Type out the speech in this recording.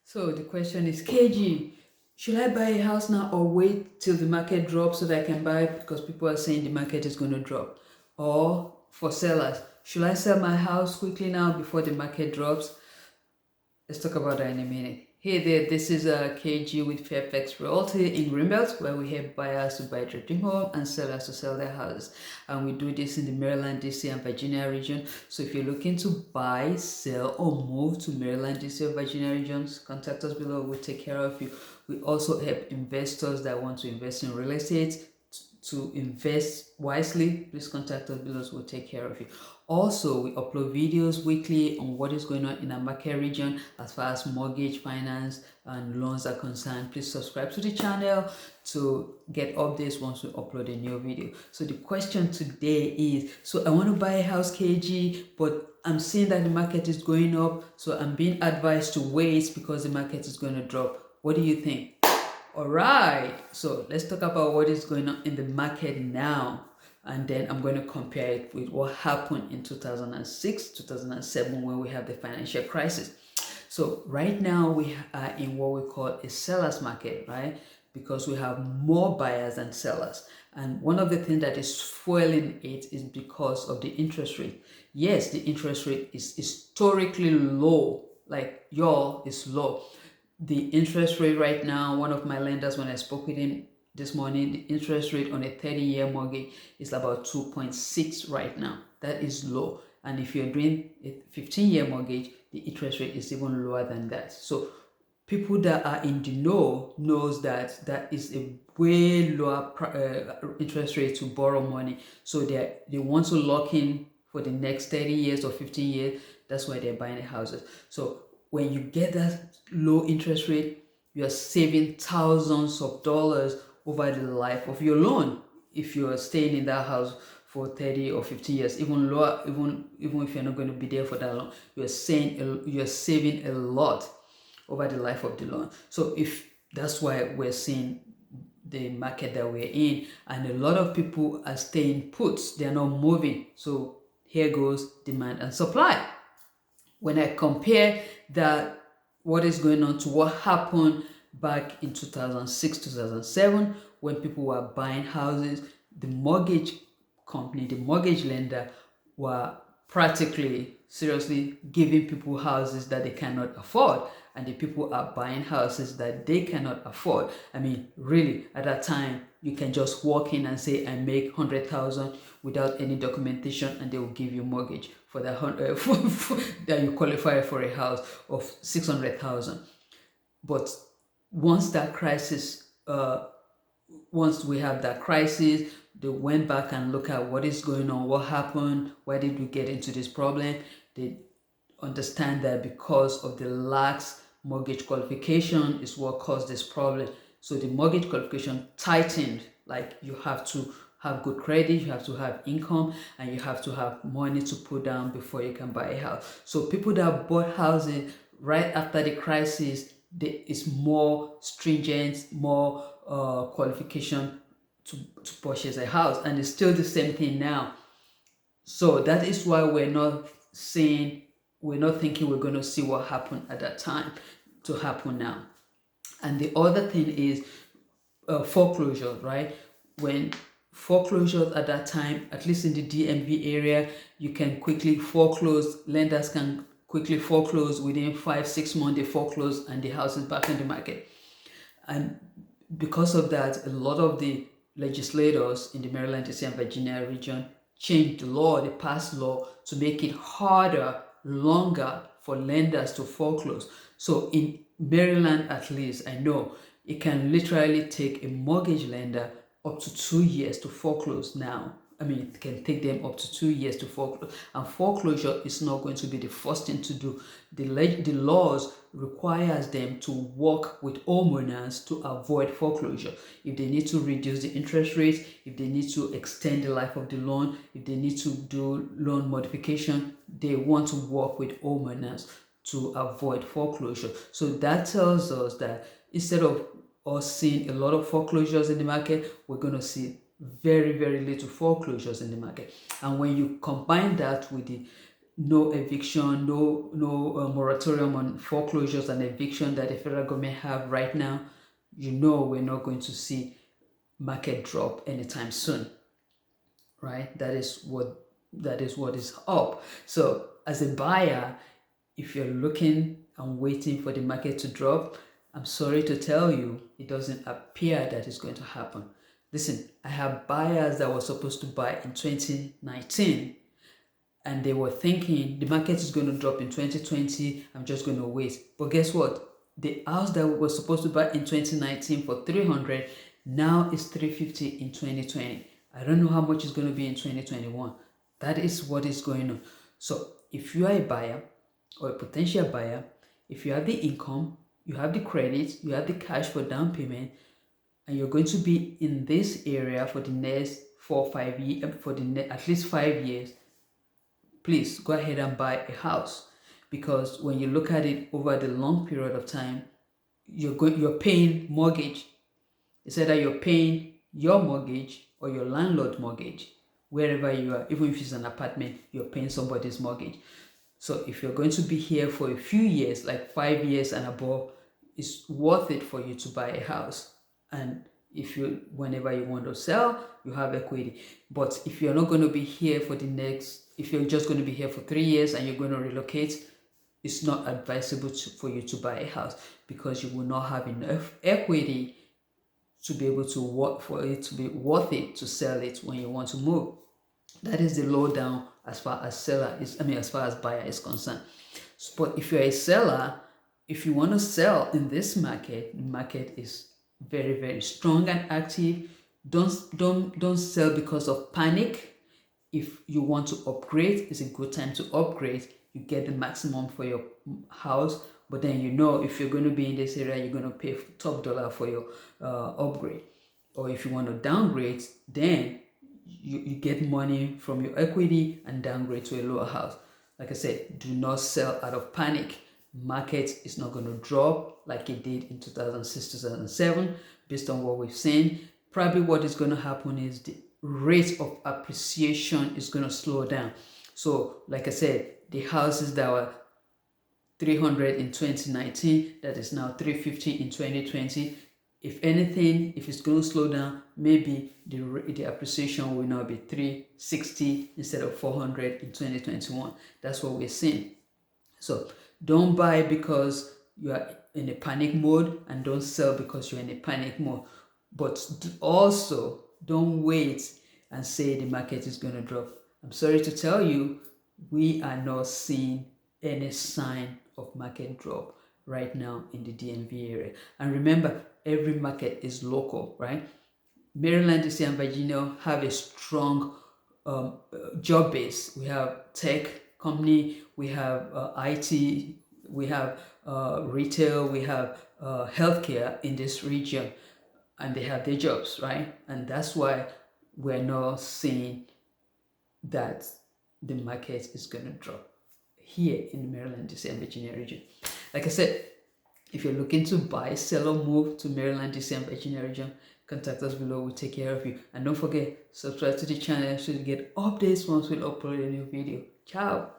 So the question is, KG, should I buy a house now or wait till the market drops so that I can buy it because people are saying the market is going to drop? Or for sellers, should I sell my house quickly now before the market drops? Let's talk about that in a minute. Hey there, this is KG with Fairfax Realty in Greenbelt, where we help buyers to buy their dream home and sellers to sell their houses. And we do this in the Maryland, DC, and Virginia region. So if you're looking to buy, sell, or move to Maryland, DC, or Virginia regions, contact us below. We'll take care of you. We also help investors that want to invest in real estate to invest wisely. Please contact us below. We'll take care of you. Also, we upload videos weekly on what is going on in our market region as far as mortgage, finance, and loans are concerned. Please subscribe to the channel to get updates once we upload a new video. So the question today is, so I want to buy a house, KG, but I'm seeing that the market is going up, so I'm being advised to wait because the market is going to drop. What do you think? All right, so let's talk about what is going on in the market now, and then I'm going to compare it with what happened in 2006, 2007 when we have the financial crisis. So right now we are in what we call a seller's market, right? Because we have more buyers than sellers. And one of the things that is fueling it is because of the interest rate. Yes, the interest rate is historically low, like y'all is low. The interest rate right now, one of my lenders, when I spoke with him this morning, the interest rate on a 30-year mortgage is about 2.6 right now. That is low. And if you're doing a 15-year mortgage, the interest rate is even lower than that. So people that are in the know knows that that is a way lower interest rate to borrow money. So they want to lock in for the next 30 years or 15 years. That's why they're buying the houses. So when you get that low interest rate, you are saving thousands of dollars over the life of your loan. If you are staying in that house for 30 or 50 years, even lower, even if you're not going to be there for that long, you're saving a lot over the life of the loan. So if that's why we're seeing the market that we're in, and a lot of people are staying put, they're not moving. So here goes demand and supply. When I compare that what is going on to what happened back in 2006, 2007, when people were buying houses, the mortgage company, the mortgage lender were practically seriously giving people houses that they cannot afford, and the people are buying houses that they cannot afford. I mean, really, at that time, you can just walk in and say, I make 100,000 without any documentation, and they will give you mortgage for that that you qualify for a house of 600,000. But once that crisis, once we have that crisis, they went back and look at what is going on, what happened, why did we get into this problem. They understand that because of the lax mortgage qualification is what caused this problem. So the mortgage qualification tightened, like you have to have good credit, you have to have income, and you have to have money to put down before you can buy a house. So people that bought houses right after the crisis, there is more stringent, more qualification to purchase a house, and it's still the same thing now. So that is why we're not thinking we're going to see what happened at that time to happen now. And the other thing is foreclosure, right? When foreclosures at that time, at least in the DMV area, you can quickly foreclose, lenders can quickly foreclose within 5-6 months, they foreclose and the house is back in the market. And because of that, a lot of the legislators in the Maryland, DC, and Virginia region changed the law, they passed law to make it harder, longer for lenders to foreclose. So in Maryland, at least, I know it can literally take a mortgage lender up to 2 years to foreclose now. I mean, it can take them up to 2 years to foreclose. And foreclosure is not going to be the first thing to do. The laws requires them to work with homeowners to avoid foreclosure. If they need to reduce the interest rates, if they need to extend the life of the loan, if they need to do loan modification, they want to work with homeowners to avoid foreclosure. So that tells us that instead of us seeing a lot of foreclosures in the market, we're going to see very, very little foreclosures in the market. And when you combine that with the no eviction, no moratorium on foreclosures and eviction that the federal government have right now, you know we're not going to see market drop anytime soon, right? That is what is up. So as a buyer, if you're looking and waiting for the market to drop, I'm sorry to tell you, it doesn't appear that it's going to happen. Listen, I have buyers that were supposed to buy in 2019 and they were thinking the market is going to drop in 2020, I'm just going to wait. But guess what? The house that we were supposed to buy in 2019 for 300 now is 350 in 2020. I don't know how much it's going to be in 2021. That is what is going on. So if you are a buyer or a potential buyer, if you have the income, you have the credit, you have the cash for down payment, and you're going to be in this area for the next 4 or 5 years, at least 5 years, please go ahead and buy a house, because when you look at it over the long period of time, you're paying mortgage. It's either you're paying your mortgage or your landlord mortgage. Wherever you are, even if it's an apartment, you're paying somebody's mortgage. So if you're going to be here for a few years, like 5 years and above, it's worth it for you to buy a house. And whenever you want to sell, you have equity. But if you're not going to be here if you're just going to be here for 3 years and you're going to relocate, it's not advisable for you to buy a house, because you will not have enough equity to be able to work for it to be worth it to sell it when you want to move. That is the lowdown as far as as far as buyer is concerned. But if you're a seller, if you want to sell in this market, the market is very, very strong and active. Don't sell because of panic. If you want to upgrade, it's a good time to upgrade. You get the maximum for your house, but then if you're going to be in this area, you're going to pay top dollar for your upgrade. Or if you want to downgrade, then you get money from your equity and downgrade to a lower house. Like I said, do not sell out of panic. Market is not going to drop like it did in 2006, 2007, based on what we've seen. Probably what is going to happen is the rate of appreciation is going to slow down. So like I said, the houses that were 300 in 2019, that is now 350 in 2020. If anything, if it's going to slow down, maybe the appreciation will now be 360 instead of 400 in 2021. That's what we're seeing. So don't buy because you are in a panic mode, and don't sell because you're in a panic mode. But also don't wait and say the market is going to drop. I'm sorry to tell you, we are not seeing any sign of market drop right now in the DMV area. And remember, every market is local, right? Maryland, DC, and Virginia have a strong job base. We have tech company, we have IT, we have retail, we have healthcare in this region, and they have their jobs, right? And that's why we're not seeing that the market is going to drop here in the Maryland, DC, and Virginia region. Like I said, if you're looking to buy, sell, or move to Maryland, DC, and Virginia region, contact us below. We'll take care of you. And don't forget, subscribe to the channel so you get updates once we upload a new video. Ciao.